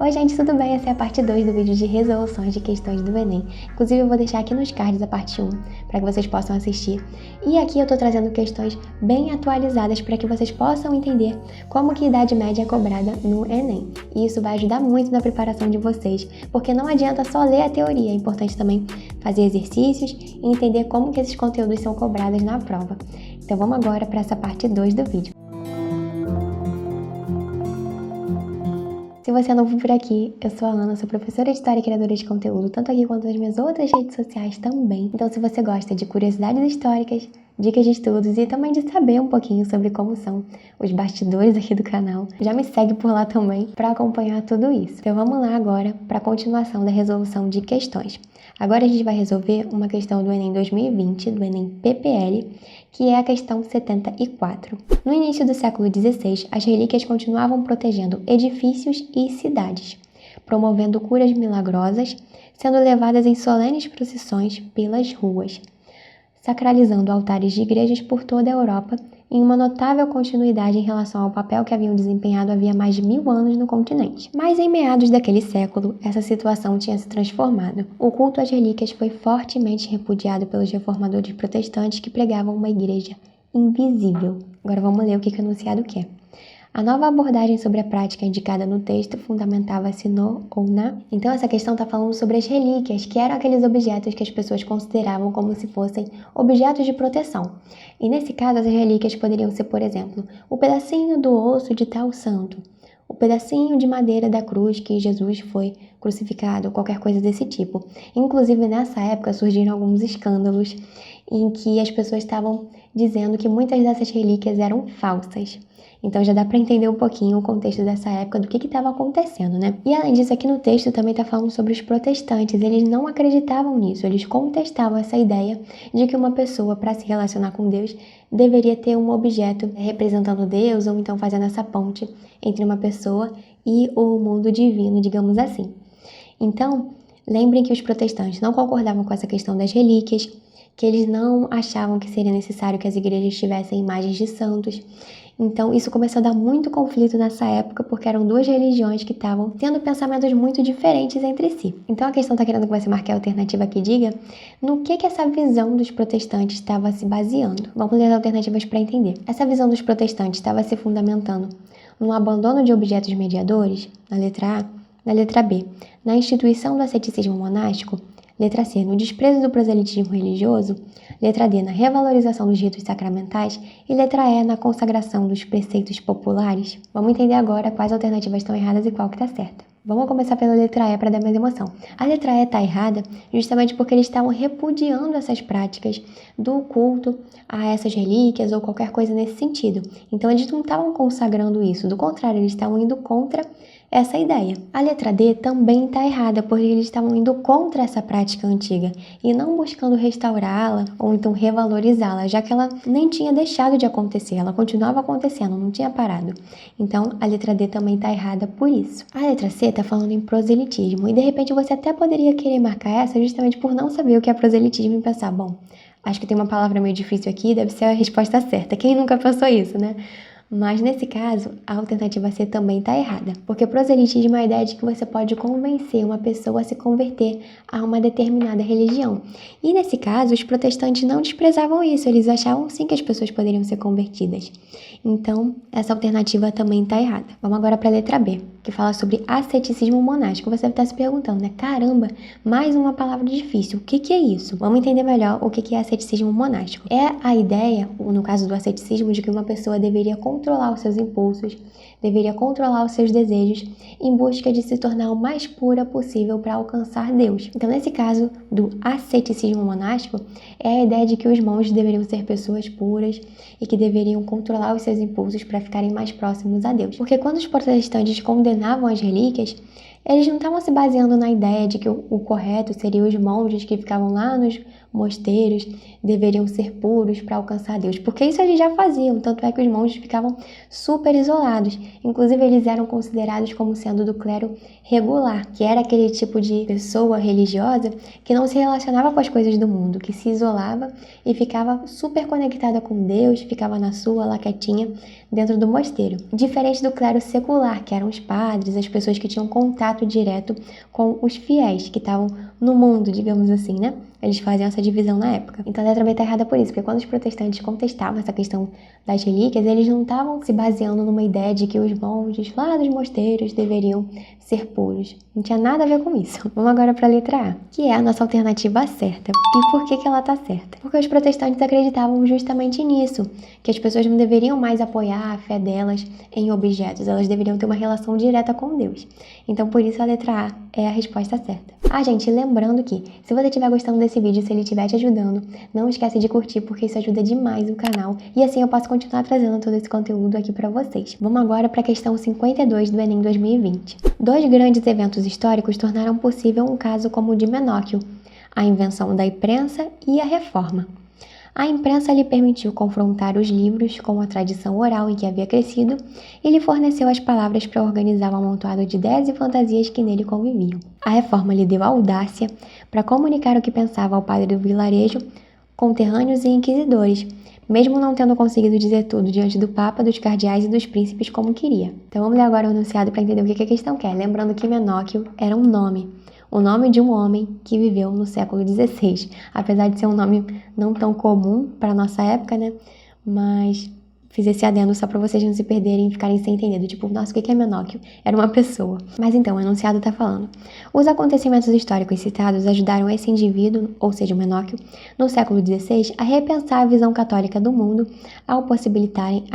Oi gente, tudo bem? Essa é a parte 2 do vídeo de resoluções de questões do Enem. Inclusive eu vou deixar aqui nos cards a parte 1, para que vocês possam assistir. E aqui eu tô trazendo questões bem atualizadas para que vocês possam entender como que a idade média é cobrada no Enem. E isso vai ajudar muito na preparação de vocês, porque não adianta só ler a teoria, é importante também fazer exercícios e entender como que esses conteúdos são cobrados na prova. Então vamos agora para essa parte 2 do vídeo. Se você é novo por aqui, eu sou a Ana, sou professora de História e criadora de conteúdo, tanto aqui quanto nas minhas outras redes sociais também. Então, se você gosta de curiosidades históricas, dicas de estudos e também de saber um pouquinho sobre como são os bastidores aqui do canal, já me segue por lá também para acompanhar tudo isso. Então, vamos lá agora para a continuação da resolução de questões. Agora a gente vai resolver uma questão do Enem 2020, do Enem PPL, que é a questão 74. No início do século XVI, as relíquias continuavam protegendo edifícios e cidades, promovendo curas milagrosas, sendo levadas em solenes procissões pelas ruas, sacralizando altares de igrejas por toda a Europa, em uma notável continuidade em relação ao papel que haviam desempenhado havia mais de 1000 anos no continente. Mas em meados daquele século, essa situação tinha se transformado. O culto às relíquias foi fortemente repudiado pelos reformadores protestantes que pregavam uma igreja invisível. Agora vamos ler o que o enunciado quer. A nova abordagem sobre a prática indicada no texto fundamentava-se no ou na. Então essa questão está falando sobre as relíquias, que eram aqueles objetos que as pessoas consideravam como se fossem objetos de proteção. E nesse caso as relíquias poderiam ser, por exemplo, o pedacinho do osso de tal santo, o pedacinho de madeira da cruz que Jesus foi crucificado, qualquer coisa desse tipo. Inclusive nessa época surgiram alguns escândalos em que as pessoas estavam dizendo que muitas dessas relíquias eram falsas. Então já dá para entender um pouquinho o contexto dessa época, do que estava acontecendo, né? E além disso, aqui no texto também está falando sobre os protestantes. Eles não acreditavam nisso, eles contestavam essa ideia de que uma pessoa, para se relacionar com Deus, deveria ter um objeto representando Deus, ou então fazendo essa ponte entre uma pessoa e o mundo divino, digamos assim. Então, lembrem que os protestantes não concordavam com essa questão das relíquias, que eles não achavam que seria necessário que as igrejas tivessem imagens de santos. Então, isso começou a dar muito conflito nessa época, porque eram duas religiões que estavam tendo pensamentos muito diferentes entre si. Então, a questão está querendo que você marque a alternativa que diga no que essa visão dos protestantes estava se baseando. Vamos ler as alternativas para entender. Essa visão dos protestantes estava se fundamentando no abandono de objetos mediadores, na letra A, na letra B, na instituição do asceticismo monástico, letra C, no desprezo do proselitismo religioso, letra D, na revalorização dos ritos sacramentais e letra E, na consagração dos preceitos populares. Vamos entender agora quais alternativas estão erradas e qual que está certa. Vamos começar pela letra E para dar mais emoção. A letra E está errada justamente porque eles estavam repudiando essas práticas do culto a essas relíquias ou qualquer coisa nesse sentido. Então eles não estavam consagrando isso, do contrário, eles estavam indo contra essa ideia. A letra D também está errada, porque eles estavam indo contra essa prática antiga e não buscando restaurá-la ou então revalorizá-la, já que ela nem tinha deixado de acontecer, ela continuava acontecendo, não tinha parado. Então, a letra D também está errada por isso. A letra C está falando em proselitismo e de repente você até poderia querer marcar essa justamente por não saber o que é proselitismo e pensar, bom, acho que tem uma palavra meio difícil aqui, deve ser a resposta certa. Quem nunca pensou isso, né? Mas nesse caso, a alternativa C também está errada, porque proselitismo é a ideia de que você pode convencer uma pessoa a se converter a uma determinada religião. E nesse caso, os protestantes não desprezavam isso, eles achavam sim que as pessoas poderiam ser convertidas. Então, essa alternativa também está errada. Vamos agora para a letra B, que fala sobre asceticismo monástico. Você deve estar se perguntando, né? Caramba, mais uma palavra difícil, o que é isso? Vamos entender melhor o que é asceticismo monástico. É a ideia, no caso do asceticismo, de que uma pessoa deveria controlar os seus impulsos, deveria controlar os seus desejos em busca de se tornar o mais pura possível para alcançar Deus. Então, nesse caso do asceticismo monástico, é a ideia de que os monges deveriam ser pessoas puras e que deveriam controlar os seus impulsos para ficarem mais próximos a Deus. Porque quando os protestantes condenavam as relíquias, eles não estavam se baseando na ideia de que o correto seria os monges que ficavam lá nos mosteiros deveriam ser puros para alcançar Deus, porque isso eles já faziam, tanto é que os monges ficavam super isolados. Inclusive, eles eram considerados como sendo do clero regular, que era aquele tipo de pessoa religiosa que não se relacionava com as coisas do mundo, que se isolava e ficava super conectada com Deus, ficava na sua, lá quietinha, dentro do mosteiro. Diferente do clero secular, que eram os padres, as pessoas que tinham contato direto com os fiéis, que estavam no mundo, digamos assim, né? Eles faziam essa divisão na época. Então a letra B está errada por isso, porque quando os protestantes contestavam essa questão das relíquias, eles não estavam se baseando numa ideia de que os monges lá dos mosteiros deveriam ser puros. Não tinha nada a ver com isso. Vamos agora para a letra A, que é a nossa alternativa certa. E por que ela está certa? Porque os protestantes acreditavam justamente nisso, que as pessoas não deveriam mais apoiar a fé delas em objetos, elas deveriam ter uma relação direta com Deus. Então por isso a letra A é a resposta certa. Gente, lembrando que se você estiver gostando desse vídeo, se ele estiver te ajudando, não esquece de curtir, porque isso ajuda demais o canal e assim eu posso continuar trazendo todo esse conteúdo aqui para vocês. Vamos agora para a questão 52 do Enem 2020. Dois grandes eventos históricos tornaram possível um caso como o de Menóquio, a invenção da imprensa e a reforma. A imprensa lhe permitiu confrontar os livros com a tradição oral em que havia crescido e lhe forneceu as palavras para organizar um amontoado de ideias e fantasias que nele conviviam. A reforma lhe deu a audácia para comunicar o que pensava ao padre do vilarejo, conterrâneos e inquisidores, mesmo não tendo conseguido dizer tudo diante do Papa, dos cardeais e dos príncipes como queria. Então vamos ler agora o enunciado para entender o que a questão quer. Lembrando que Menóquio era um nome. O nome de um homem que viveu no século XVI, apesar de ser um nome não tão comum para a nossa época, né? Mas fiz esse adendo só para vocês não se perderem e ficarem sem entender, do tipo, nossa, o que é Menóquio? Era uma pessoa. Mas então, o enunciado está falando. Os acontecimentos históricos citados ajudaram esse indivíduo, ou seja, o Menóquio, no século XVI, a repensar a visão católica do mundo ao possibilitarem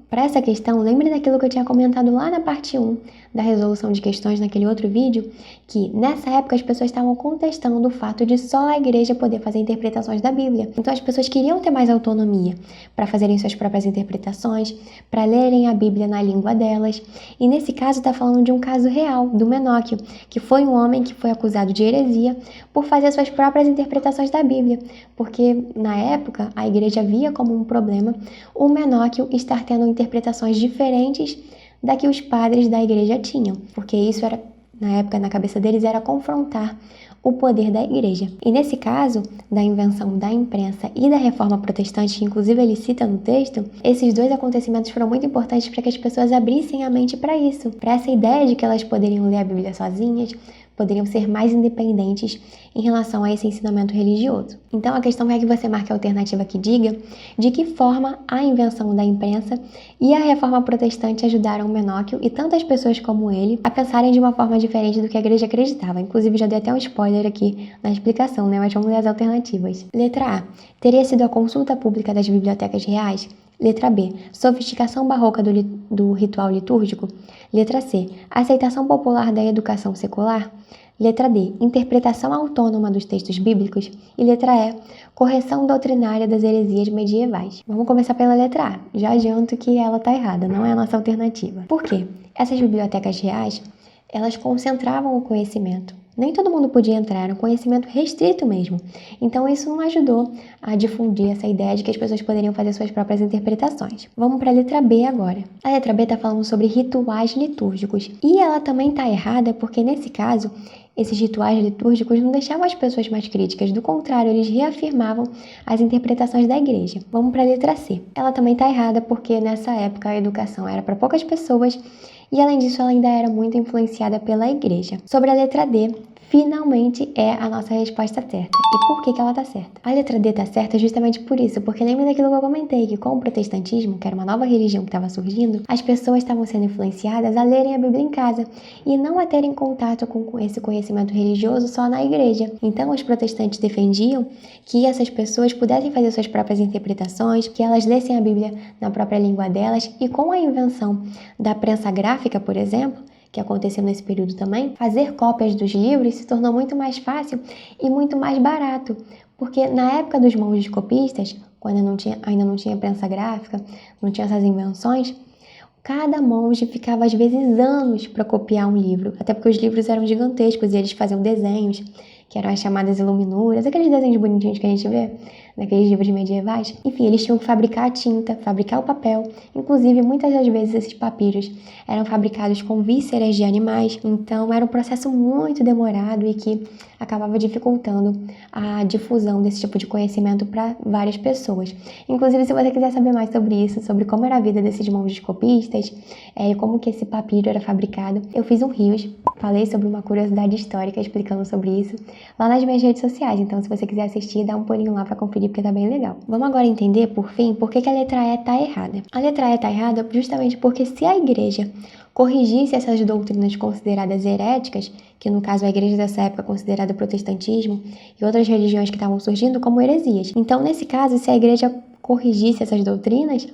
Para essa questão, lembre daquilo que eu tinha comentado lá na parte 1 da resolução de questões naquele outro vídeo, que nessa época as pessoas estavam contestando o fato de só a igreja poder fazer interpretações da Bíblia. Então as pessoas queriam ter mais autonomia para fazerem suas próprias interpretações, para lerem a Bíblia na língua delas. E nesse caso está falando de um caso real, do Menóquio, que foi um homem que foi acusado de heresia por fazer suas próprias interpretações da Bíblia, porque na época a igreja via como um problema o Menóquio estar tendo interpretações diferentes da que os padres da igreja tinham, porque isso era, na época, na cabeça deles, era confrontar o poder da igreja. E nesse caso, da invenção da imprensa e da reforma protestante, que inclusive ele cita no texto, esses dois acontecimentos foram muito importantes para que as pessoas abrissem a mente para isso, para essa ideia de que elas poderiam ler a Bíblia sozinhas, poderiam ser mais independentes em relação a esse ensinamento religioso. Então a questão é que você marque a alternativa que diga de que forma a invenção da imprensa e a reforma protestante ajudaram Menóquio e tantas pessoas como ele a pensarem de uma forma diferente do que a igreja acreditava. Inclusive já dei até um spoiler aqui na explicação, né? Mas vamos ler as alternativas. Letra A. Teria sido a consulta pública das bibliotecas reais? Letra B. Sofisticação barroca do ritual litúrgico? Letra C. Aceitação popular da educação secular? Letra D. Interpretação autônoma dos textos bíblicos? E letra E. Correção doutrinária das heresias medievais. Vamos começar pela letra A. Já adianto que ela está errada, não é a nossa alternativa. Por quê? Essas bibliotecas reais, elas concentravam o conhecimento. Nem todo mundo podia entrar, era um conhecimento restrito mesmo. Então isso não ajudou a difundir essa ideia de que as pessoas poderiam fazer suas próprias interpretações. Vamos para a letra B agora. A letra B está falando sobre rituais litúrgicos. E ela também está errada porque, nesse caso, esses rituais litúrgicos não deixavam as pessoas mais críticas, do contrário, eles reafirmavam as interpretações da igreja. Vamos para a letra C. Ela também está errada porque, nessa época, a educação era para poucas pessoas e, além disso, ela ainda era muito influenciada pela igreja. Sobre a letra D, finalmente é a nossa resposta certa. E por que ela está certa? A letra D está certa justamente por isso, porque lembra daquilo que eu comentei, que com o protestantismo, que era uma nova religião que estava surgindo, as pessoas estavam sendo influenciadas a lerem a Bíblia em casa e não a terem contato com esse conhecimento religioso só na igreja. Então os protestantes defendiam que essas pessoas pudessem fazer suas próprias interpretações, que elas lessem a Bíblia na própria língua delas, e com a invenção da prensa gráfica, por exemplo, que aconteceu nesse período também, fazer cópias dos livros se tornou muito mais fácil e muito mais barato, porque na época dos monges copistas, quando ainda não tinha prensa gráfica, não tinha essas invenções, cada monge ficava às vezes anos para copiar um livro, até porque os livros eram gigantescos e eles faziam desenhos, que eram as chamadas iluminuras, aqueles desenhos bonitinhos que a gente vê naqueles livros medievais. Enfim, eles tinham que fabricar a tinta, fabricar o papel. Inclusive, muitas das vezes esses papiros eram fabricados com vísceras de animais. Então, era um processo muito demorado e que acabava dificultando a difusão desse tipo de conhecimento para várias pessoas. Inclusive, se você quiser saber mais sobre isso, sobre como era a vida desses monges copistas, e como que esse papiro era fabricado, eu fiz um Reels, falei sobre uma curiosidade histórica explicando sobre isso, lá nas minhas redes sociais. Então, se você quiser assistir, dá um pulinho lá para conferir, porque tá bem legal. Vamos agora entender, por fim, por que a letra E tá errada. A letra E tá errada justamente porque se a igreja corrigisse essas doutrinas consideradas heréticas, que no caso a igreja dessa época considerada o protestantismo, e outras religiões que estavam surgindo como heresias. Então, nesse caso, se a igreja corrigisse essas doutrinas,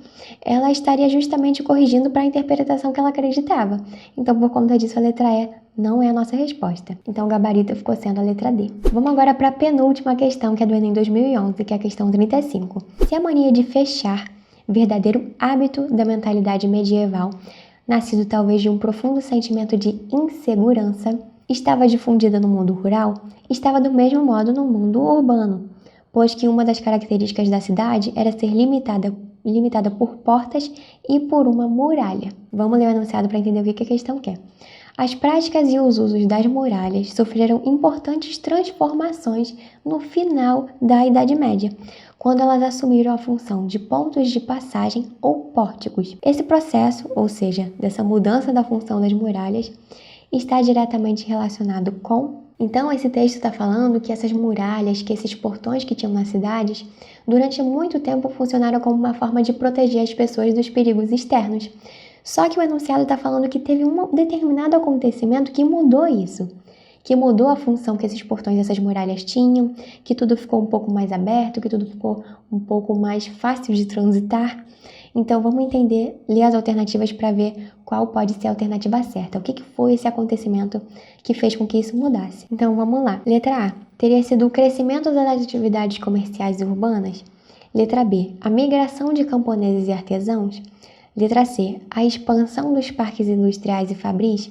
ela estaria justamente corrigindo para a interpretação que ela acreditava. Então, por conta disso, a letra E não é a nossa resposta. Então, o gabarito ficou sendo a letra D. Vamos agora para a penúltima questão, que é do Enem 2011, que é a questão 35. Se a mania de fechar, verdadeiro hábito da mentalidade medieval, nascido talvez de um profundo sentimento de insegurança, estava difundida no mundo rural, estava do mesmo modo no mundo urbano, pois que uma das características da cidade era ser limitada por portas e por uma muralha. Vamos ler o enunciado para entender o que a questão quer. As práticas e os usos das muralhas sofreram importantes transformações no final da Idade Média, quando elas assumiram a função de pontos de passagem ou pórticos. Esse processo, ou seja, dessa mudança da função das muralhas, está diretamente relacionado com... Então, esse texto está falando que essas muralhas, que esses portões que tinham nas cidades, durante muito tempo funcionaram como uma forma de proteger as pessoas dos perigos externos. Só que o enunciado está falando que teve um determinado acontecimento que mudou isso, que mudou a função que esses portões, essas muralhas tinham, que tudo ficou um pouco mais aberto, que tudo ficou um pouco mais fácil de transitar. Então, vamos entender, ler as alternativas para ver qual pode ser a alternativa certa. O que foi esse acontecimento que fez com que isso mudasse? Então, vamos lá. Letra A. Teria sido o crescimento das atividades comerciais e urbanas? Letra B. A migração de camponeses e artesãos? Letra C. A expansão dos parques industriais e fabris?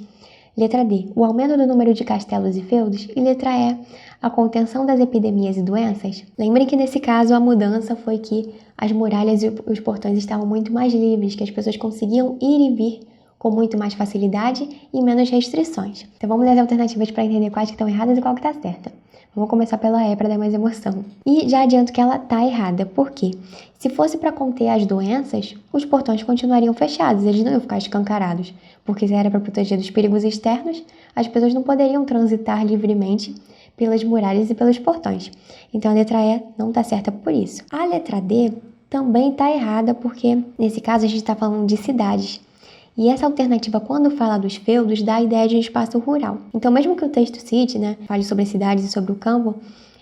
Letra D. O aumento do número de castelos e feudos? E letra E. A contenção das epidemias e doenças? Lembrem que nesse caso a mudança foi que as muralhas e os portões estavam muito mais livres, que as pessoas conseguiam ir e vir com muito mais facilidade e menos restrições. Então vamos ler as alternativas para entender quais que estão erradas e qual que está certa. Vamos começar pela E para dar mais emoção. E já adianto que ela está errada. Por quê? Se fosse para conter as doenças, os portões continuariam fechados, eles não iam ficar escancarados. Porque se era para proteger dos perigos externos, as pessoas não poderiam transitar livremente pelas muralhas e pelos portões. Então a letra E não está certa por isso. A letra D também está errada porque, nesse caso, a gente está falando de cidades. E essa alternativa, quando fala dos feudos, dá a ideia de um espaço rural. Então, mesmo que o texto cite, fale sobre cidades e sobre o campo,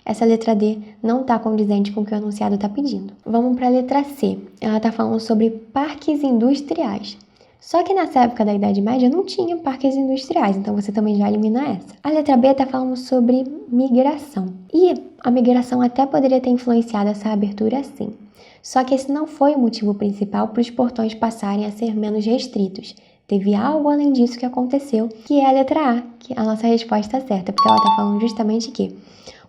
essa letra D não está condizente com o que o enunciado está pedindo. Vamos para a letra C. Ela está falando sobre parques industriais. Só que nessa época da Idade Média não tinha parques industriais, então você também já elimina essa. A letra B está falando sobre migração. E a migração até poderia ter influenciado essa abertura sim. Só que esse não foi o motivo principal para os portões passarem a ser menos restritos. Teve algo além disso que aconteceu, que é a letra A, que é a nossa resposta certa, porque ela está falando justamente que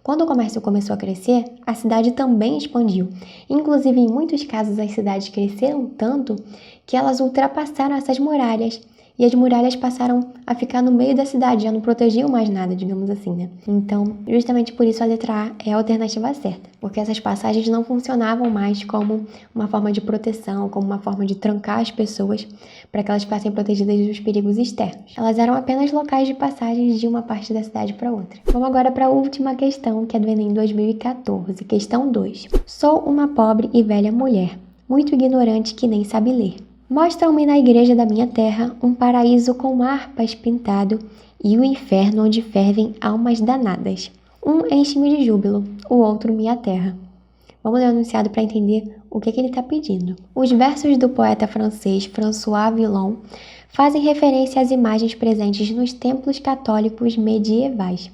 quando o comércio começou a crescer, a cidade também expandiu. Inclusive, em muitos casos, as cidades cresceram tanto que elas ultrapassaram essas muralhas. E as muralhas passaram a ficar no meio da cidade, já não protegiam mais nada, digamos assim, Então, justamente por isso a letra A é a alternativa certa, porque essas passagens não funcionavam mais como uma forma de proteção, como uma forma de trancar as pessoas para que elas ficassem protegidas dos perigos externos. Elas eram apenas locais de passagens de uma parte da cidade para outra. Vamos agora para a última questão, que é do Enem 2014, questão 2. Sou uma pobre e velha mulher, muito ignorante que nem sabe ler. Mostram-me na igreja da minha terra um paraíso com harpas pintado e o inferno onde fervem almas danadas. Um enche-me de júbilo, o outro me aterra. Vamos ler o enunciado para entender o que ele está pedindo. Os versos do poeta francês François Villon fazem referência às imagens presentes nos templos católicos medievais.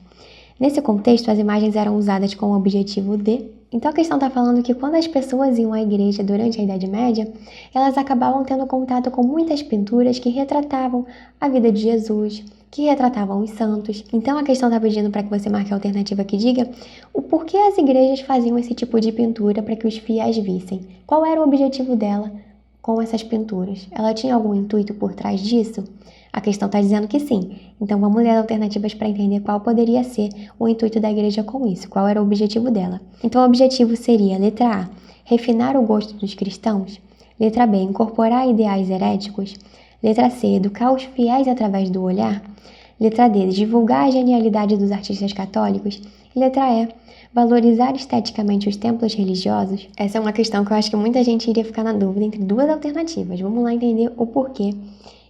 Nesse contexto, as imagens eram usadas com o objetivo de... Então a questão está falando que quando as pessoas iam à igreja durante a Idade Média, elas acabavam tendo contato com muitas pinturas que retratavam a vida de Jesus, que retratavam os santos. Então a questão está pedindo para que você marque a alternativa que diga o porquê as igrejas faziam esse tipo de pintura para que os fiéis vissem. Qual era o objetivo dela com essas pinturas? Ela tinha algum intuito por trás disso? A questão está dizendo que sim. Então vamos ler as alternativas para entender qual poderia ser o intuito da igreja com isso, qual era o objetivo dela. Então o objetivo seria, letra A, refinar o gosto dos cristãos. Letra B, incorporar ideais heréticos. Letra C, educar os fiéis através do olhar. Letra D, divulgar a genialidade dos artistas católicos. E letra E, valorizar esteticamente os templos religiosos. Essa é uma questão que eu acho que muita gente iria ficar na dúvida entre duas alternativas. Vamos lá entender o porquê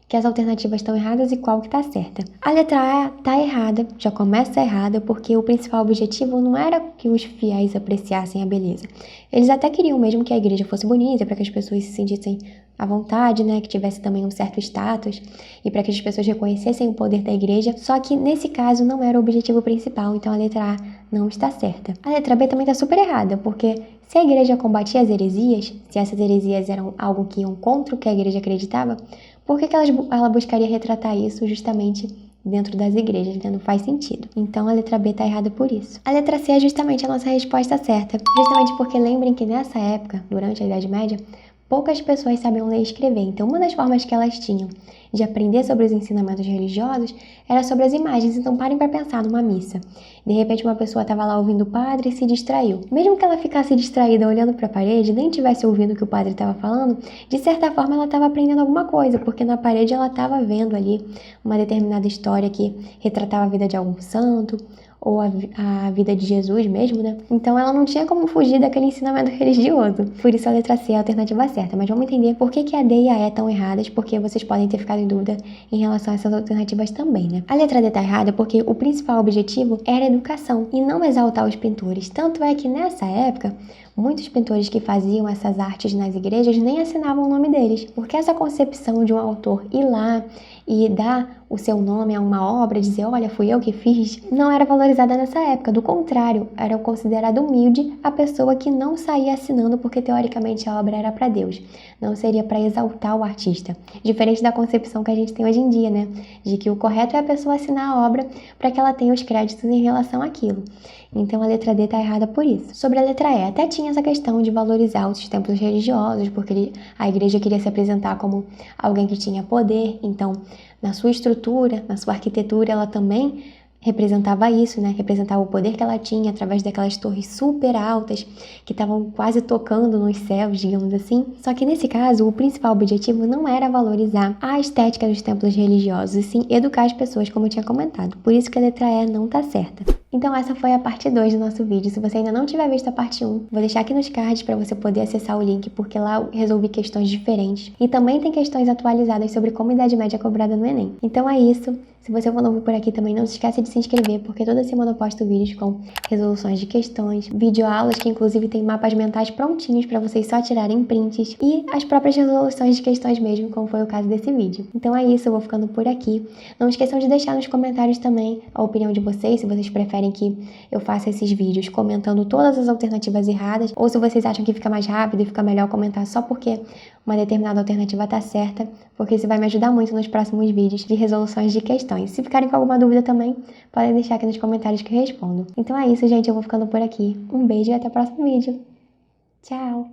que as alternativas estão erradas e qual que está certa. A letra A está errada, já começa errada, porque o principal objetivo não era que os fiéis apreciassem a beleza. Eles até queriam mesmo que a igreja fosse bonita, para que as pessoas se sentissem à vontade, né, que tivesse também um certo status, e para que as pessoas reconhecessem o poder da igreja, só que nesse caso não era o objetivo principal, então a letra A não está certa. A letra B também está super errada, porque se a igreja combatia as heresias, se essas heresias eram algo que iam contra o que a igreja acreditava, por que ela buscaria retratar isso justamente dentro das igrejas, né? Não faz sentido. Então a letra B está errada por isso. A letra C é justamente a nossa resposta certa, justamente porque lembrem que nessa época, durante a Idade Média, poucas pessoas sabiam ler e escrever, então uma das formas que elas tinham de aprender sobre os ensinamentos religiosos era sobre as imagens. Então parem para pensar numa missa. De repente uma pessoa estava lá ouvindo o padre e se distraiu. Mesmo que ela ficasse distraída olhando para a parede, nem estivesse ouvindo o que o padre estava falando, de certa forma ela estava aprendendo alguma coisa, porque na parede ela estava vendo ali uma determinada história que retratava a vida de algum santo, ou a vida de Jesus mesmo, né? Então ela não tinha como fugir daquele ensinamento religioso. Por isso a letra C é a alternativa certa. Mas vamos entender por que a D e a E estão erradas, porque vocês podem ter ficado em dúvida em relação a essas alternativas também, né? A letra D está errada porque o principal objetivo era a educação e não exaltar os pintores. Tanto é que nessa época, muitos pintores que faziam essas artes nas igrejas nem assinavam o nome deles, porque essa concepção de um autor ir lá e dar o seu nome a uma obra, dizer, olha, fui eu que fiz, não era valorizada nessa época. Do contrário, era considerado humilde a pessoa que não saía assinando, porque teoricamente a obra era para Deus, não seria para exaltar o artista. Diferente da concepção que a gente tem hoje em dia, né? De que o correto é a pessoa assinar a obra para que ela tenha os créditos em relação àquilo. Então a letra D está errada por isso. Sobre a letra E, até tinha essa questão de valorizar os templos religiosos, porque a igreja queria se apresentar como alguém que tinha poder, então na sua estrutura, na sua arquitetura, ela também representava isso, né? Representava o poder que ela tinha através daquelas torres super altas que estavam quase tocando nos céus, digamos assim. Só que nesse caso, o principal objetivo não era valorizar a estética dos templos religiosos, e sim educar as pessoas, como eu tinha comentado. Por isso que a letra E não tá certa. Então essa foi a parte 2 do nosso vídeo. Se você ainda não tiver visto a parte 1, vou deixar aqui nos cards para você poder acessar o link, porque lá eu resolvi questões diferentes. E também tem questões atualizadas sobre como a Idade Média é cobrada no Enem. Então é isso. Se você for novo por aqui também, não se esqueça de se inscrever, porque toda semana eu posto vídeos com resoluções de questões, videoaulas que inclusive tem mapas mentais prontinhos para vocês só tirarem prints, e as próprias resoluções de questões mesmo, como foi o caso desse vídeo. Então é isso, eu vou ficando por aqui. Não esqueçam de deixar nos comentários também a opinião de vocês, se vocês preferem que eu faça esses vídeos comentando todas as alternativas erradas, ou se vocês acham que fica mais rápido e fica melhor comentar só porque uma determinada alternativa está certa, porque isso vai me ajudar muito nos próximos vídeos de resoluções de questões. Se ficarem com alguma dúvida também, podem deixar aqui nos comentários que eu respondo. Então é isso, gente, eu vou ficando por aqui. Um beijo e até o próximo vídeo. Tchau!